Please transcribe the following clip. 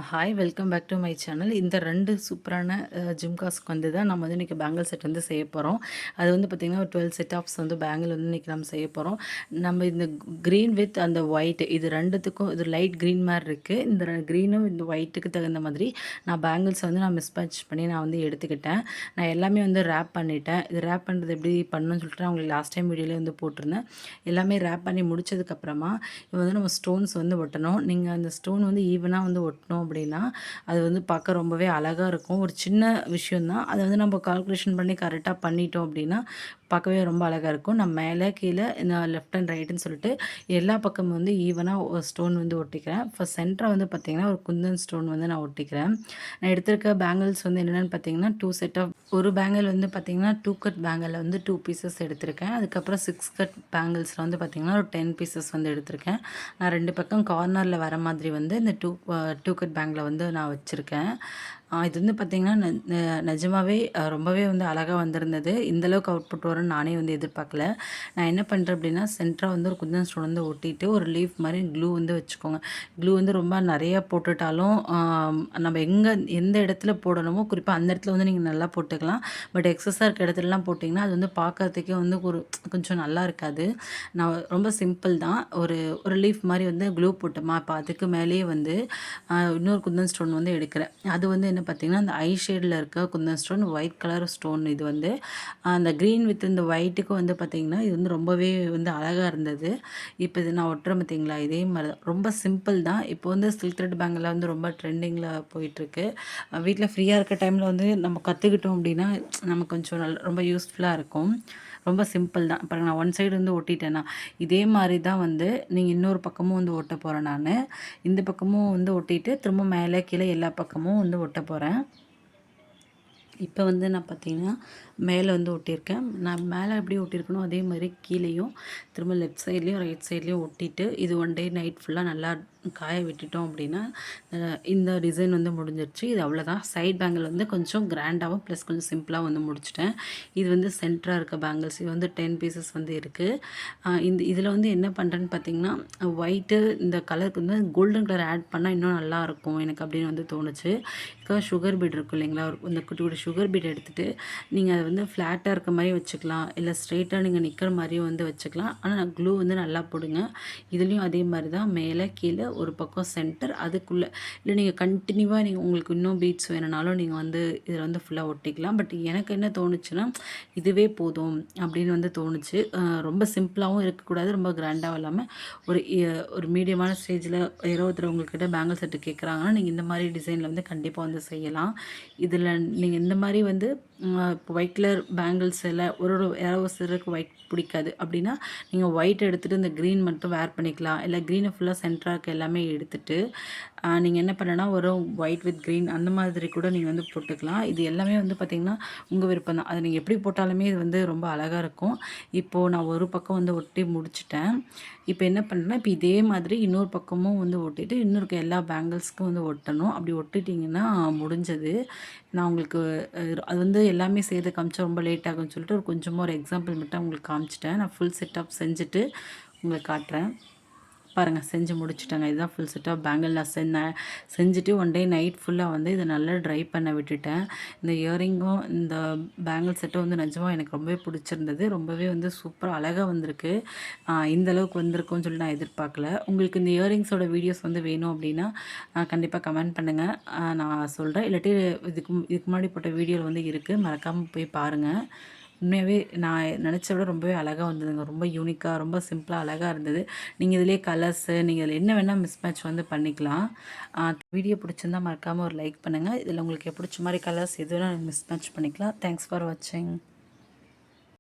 Hi welcome back to my channel. இந்த 2 சூப்பரான ஜிம்காஸ்க்கு வந்து தான் நம்ம வந்து இன்றைக்கி பேங்கிள் செட் வந்து செய்ய போகிறோம். அது வந்து பார்த்திங்கன்னா ஒரு 12 செட் ஆஃப்ஸ் வந்து பேங்கிள் வந்து இன்றைக்கி நம்ம செய்ய போகிறோம். நம்ம இந்த க்ரீன் வித் அந்த ஒயிட் இது ரெண்டுத்துக்கும் இது லைட் க்ரீன் மாதிரி இருக்குது. இந்த க்ரீனும் இந்த ஒயிட்டுக்கு தகுந்த மாதிரி நான் பேங்கிள்ஸ் வந்து நான் மிஸ்மேட்ச் பண்ணி நான் வந்து எடுத்துக்கிட்டேன். நான் எல்லாமே வந்து ரேப் பண்ணிட்டேன். இது ரேப் பண்ணுறது எப்படி பண்ணணும்னு சொல்லிட்டு நான் உங்களுக்கு லாஸ்ட் டைம் வீடியோவில் வந்து போட்டிருந்தேன். எல்லாமே ரேப் பண்ணி முடிச்சதுக்கப்புறமா இது வந்து நம்ம ஸ்டோன்ஸ் வந்து ஒட்டணும். நீங்கள் அந்த ஸ்டோன் வந்து ஈவனாக வந்து ஒட்டணும் அப்படின்னா அது வந்து பார்க்க ரொம்பவே அழகாக இருக்கும். ஒரு சின்ன விஷயம் தான், அதை வந்து நம்ம கால்குலேஷன் பண்ணி கரெக்டாக பண்ணிட்டோம் அப்படின்னா பார்க்கவே ரொம்ப அழகாக இருக்கும். நான் மேலே கீழே நான் லெஃப்ட் அண்ட் ரைட்டுன்னு சொல்லிட்டு எல்லா பக்கமும் வந்து ஈவனாக ஸ்டோன் வந்து ஒட்டிக்கிறேன். ஃபஸ்ட் சென்டரை வந்து பார்த்திங்கன்னா ஒரு குந்தன் ஸ்டோன் வந்து நான் ஒட்டிக்கிறேன். நான் எடுத்திருக்க பேங்கிள்ஸ் வந்து என்னென்னு பார்த்தீங்கன்னா 2 செட் ஆஃப் ஒரு பேங்கிள் வந்து பார்த்திங்கன்னா 2 கட் பேங்கிளில் வந்து 2 பீசஸ் எடுத்திருக்கேன். அதுக்கப்புறம் 6 கட் பேங்கிள்ஸில் வந்து பார்த்திங்கன்னா ஒரு 10 பீசஸ் வந்து எடுத்திருக்கேன். நான் 2 பக்கம் கார்னரில் வர மாதிரி வந்து இந்த 2 கட் பேங்கில் வந்து நான் வச்சுருக்கேன். இது வந்து பார்த்திங்கன்னா நிஜமாகவே ரொம்பவே வந்து அழகாக வந்திருந்தது. இந்தளவுக்கு அவுட்புட் வரும்னு நானே வந்து எதிர்பார்க்கல. நான் என்ன பண்ணுறேன் அப்படின்னா சென்டராக வந்து ஒரு குந்தன் ஸ்டோன் வந்து ஒட்டிட்டு ஒரு லீஃப் மாதிரி க்ளூ வந்து வச்சுக்கோங்க. க்ளூ வந்து ரொம்ப நிறையா போட்டுட்டாலும் நம்ம எந்த இடத்துல போடணுமோ குறிப்பாக அந்த இடத்துல வந்து நீங்கள் நல்லா போட்டுக்கலாம். பட் எக்ஸஸாக இருக்க இடத்துலலாம் போட்டிங்கன்னா அது வந்து பார்க்கறதுக்கே வந்து கொஞ்சம் நல்லா இருக்காது. நான் ரொம்ப சிம்பிள் தான், ஒரு லீஃப் மாதிரி வந்து க்ளூ போட்டோமா, இப்போ அதுக்கு மேலேயே வந்து இன்னொரு குந்தன் ஸ்டோன் வந்து எடுக்கிறேன். அது வந்து என்ன பார்த்திங்கன்னா அந்த ஐ ஷேடில் இருக்க Kundan stone white colour stone. இது வந்து அந்த க்ரீன் வித் இந்த ஒயிட்டுக்கு வந்து பார்த்திங்கன்னா இது வந்து ரொம்பவே வந்து அழகாக இருந்தது. இப்போ இது நான் ஒட்டுறேன் பார்த்திங்களா, இதே மாதிரி தான் ரொம்ப சிம்பிள் தான். இப்போ வந்து சில்க் த்ரெட் பேங்கில் வந்து ரொம்ப ட்ரெண்டிங்கில் போயிட்டுருக்கு. வீட்டில் ஃப்ரீயாக இருக்க டைமில் வந்து நம்ம கற்றுக்கிட்டோம் அப்படின்னா நமக்கு கொஞ்சம் ரொம்ப யூஸ்ஃபுல்லாக இருக்கும். ரொம்ப சிம்பிள் தான். இப்போ நான் ஒன் சைடு வந்து ஒட்டிட்டேன்னா இதே மாதிரி தான் வந்து நீங்கள் இன்னொரு பக்கமும் வந்து ஒட்ட போகிறேன். நான் இந்த பக்கமும் வந்து ஒட்டிட்டு திரும்ப மேலே கீழே எல்லா பக்கமும் வந்து ஒட்ட போகிறேன். இப்போ வந்து நான் பார்த்திங்கன்னா மேலே வந்து ஒட்டியிருக்கேன். நான் மேலே எப்படி ஒட்டியிருக்கணும் அதே மாதிரி கீழேயும் திரும்ப லெஃப்ட் சைட்லேயும் ரைட் சைட்லேயும் ஒட்டிட்டு இது ஒன் டே நைட் ஃபுல்லாக நல்லா காய விட்டுட்டோம் அப்படின்னா இந்த டிசைன் வந்து முடிஞ்சிருச்சு. இது அவ்வளோதான். சைட் பேங்கிள் வந்து கொஞ்சம் கிராண்டாகவும் ப்ளஸ் கொஞ்சம் சிம்பிளாக வந்து முடிச்சிட்டேன். இது வந்து சென்டராக இருக்க பேங்கிள்ஸ். இது வந்து 10 பீசஸ் வந்து இருக்குது. இதில் வந்து என்ன பண்ணுறேன்னு பார்த்தீங்கன்னா ஒயிட்டு இந்த கலருக்கு வந்து கோல்டன் கலர் ஆட் பண்ணால் இன்னும் நல்லாயிருக்கும் எனக்கு அப்படின்னு வந்து தோணுச்சு. இதுக்காக சுகர் பீட் இருக்கும் இல்லைங்களா, இந்த குட்டி குட்டி சுகர் பீட் எடுத்துகிட்டு நீங்கள் அதை வந்து ஃப்ளாட்டாக இருக்க மாதிரி வச்சுக்கலாம், இல்லை ஸ்ட்ரெயிட்டாக நீங்கள் நிற்கிற மாதிரியும் வந்து வச்சுக்கலாம். ஆனால் நான் க்ளூ வந்து நல்லா போடுங்க. இதுலேயும் அதே மாதிரி தான் மேலே கீழே ஒரு பக்கம் சென்டர் அதுக்குள்ளே இல்லை நீங்கள் கண்டினியூவாக உங்களுக்கு இன்னும் பீட்ஸ் வேணுனாலும் நீங்கள் வந்து இதில் வந்து ஃபுல்லாக ஒட்டிக்கலாம். பட் எனக்கு என்ன தோணுச்சுன்னா இதுவே போதும் அப்படின்னு வந்து தோணுச்சு. ரொம்ப சிம்பிளாகவும் இருக்கக்கூடாது, ரொம்ப கிராண்டாகவும் இல்லாமல் ஒரு மீடியமான ஸ்டேஜில் ஒருத்தவங்கக்கிட்ட பேங்கிள் செட்டு கேட்குறாங்கன்னா நீங்கள் இந்த மாதிரி டிசைனில் வந்து கண்டிப்பாக வந்து செய்யலாம். இதில் நீங்கள் இந்த மாதிரி வந்து இப்போ ஒயிட் கலர் பேங்கிள்ஸ் எல்லாம் யாரோ சிலருக்கு ஒயிட் பிடிக்காது அப்படின்னா நீங்கள் ஒயிட் எடுத்துகிட்டு இந்த க்ரீன் மட்டும் வேர் பண்ணிக்கலாம். இல்லை க்ரீனை ஃபுல்லாக சென்டராக இருக்க எல்லாமே எடுத்துகிட்டு நீங்கள் என்ன பண்ணனா ஒரு ஒயிட் வித் க்ரீன் அந்த மாதிரி கூட நீங்கள் வந்து போட்டுக்கலாம். இது எல்லாமே வந்து பார்த்திங்கன்னா உங்கள் விருப்பம் தான். அது நீங்கள் எப்படி போட்டாலுமே இது வந்து ரொம்ப அழகாக இருக்கும். இப்போது நான் ஒரு பக்கம் வந்து ஒட்டி முடிச்சிட்டேன். இப்போ என்ன பண்ணுறேன்னா இப்போ இதே மாதிரி இன்னொரு பக்கமும் வந்து ஒட்டிட்டு இன்னொரு எல்லா பேங்கிள்ஸ்க்கும் வந்து ஒட்டணும். அப்படி ஒட்டிட்டிங்கன்னா முடிஞ்சது. நான் உங்களுக்கு அது வந்து எல்லாமே செய்து காமிச்சா ரொம்ப லேட் ஆகும்னு சொல்லிட்டு கொஞ்சமாக ஒரு எக்ஸாம்பிள் மட்டும் உங்களுக்கு காமிச்சிட்டேன். நான் ஃபுல் செட்டப் செஞ்சுட்டு உங்களுக்கு காட்டுறேன். பாருங்கள், செஞ்சு முடிச்சுட்டேங்க. இதுதான் ஃபுல் செட்டாக பேங்கிள் நான் செஞ்சுட்டு ஒன் டே நைட் ஃபுல்லாக வந்து இதை நல்லா ட்ரை பண்ண விட்டுட்டேன். இந்த இயரிங்கும் இந்த பேங்கிள் செட்டும் வந்து நிஜமாக எனக்கு ரொம்பவே பிடிச்சிருந்தது. ரொம்பவே வந்து சூப்பராக அழகாக வந்திருக்கு. இந்த அளவுக்கு வந்திருக்கும்னு சொல்லி நான் எதிர்பார்க்கல. உங்களுக்கு இந்த இயரிங்ஸோட வீடியோஸ் வந்து வேணும் அப்படின்னா கண்டிப்பாக கமெண்ட் பண்ணுங்கள், நான் சொல்கிறேன். இல்லாட்டி இதுக்கு முன்னாடி போட்ட வீடியோவில் வந்து இருக்குது, மறக்காமல் போய் பாருங்கள். உண்மையாகவே நான் நினச்ச விட ரொம்பவே அழகாக வந்ததுங்க. ரொம்ப யூனிக்காக ரொம்ப சிம்பிளாக அழகாக இருந்தது. நீங்கள் இதிலே கலர்ஸு நீங்கள் இதில் என்ன வேணால் மிஸ்மேட்ச் வந்து பண்ணிக்கலாம். வீடியோ பிடிச்சிருந்தால் மறக்காமல் ஒரு லைக் பண்ணுங்கள். இதில் உங்களுக்கு பிடிச்ச மாதிரி கலர்ஸ் எதுனா மிஸ்மேட்ச் பண்ணிக்கலாம். தேங்க்ஸ் ஃபார் வாட்சிங்.